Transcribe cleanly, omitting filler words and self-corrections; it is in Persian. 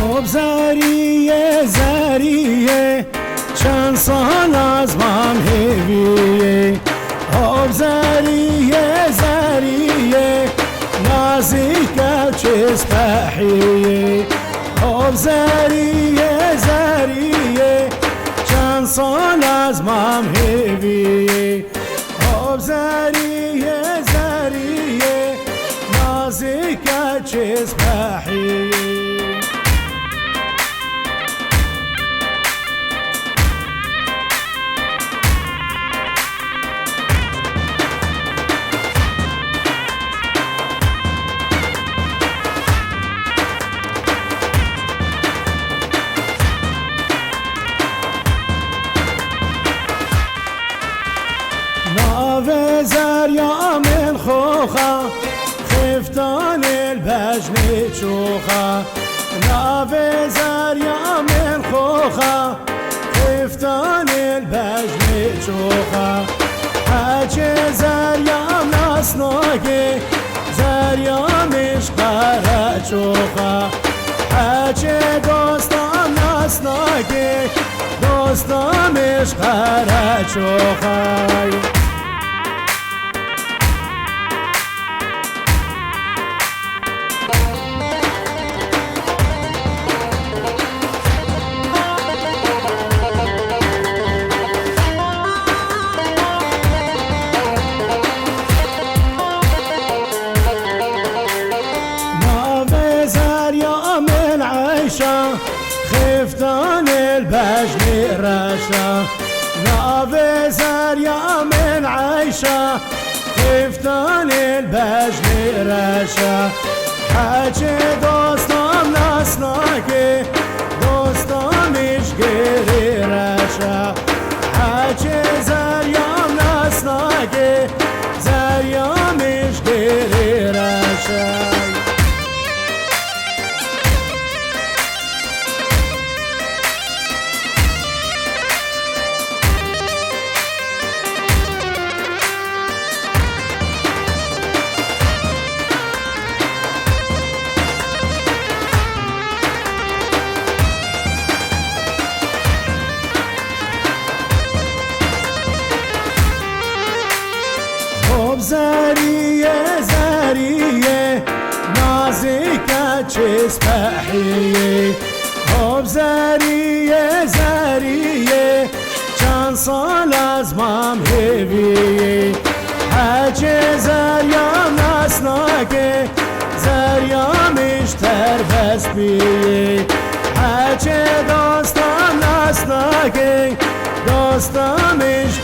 خب زریه زریه چند سال از من هیویه خب زریه زریه نازیک چیز تحیه خب زریه زریه چند سال از من هیویه خب زریه زریه نازیک چیز تحیه ناو زریا من خوخا خفتان البجن چوخا ناو زریا من خوخا خفتان البجن چوخا حج زریا ناسناگه زریا مشقره چوخا حج دوستان ناسناگه دوستان مشقره چوخا خفتان البجن رشا ناو زریا من عیشا خفتان البجن رشا حج دوستان ناسناگه دوستانش گری رشا حج زریا ناسناگه زریامش گری رشا زریه زریه نازیک چیز پهیه خب زریه زریه چند سال از مام هیویه حج زریا ناسناگه زریامش تربس بیه حج دوستان ناسناگه دوستانش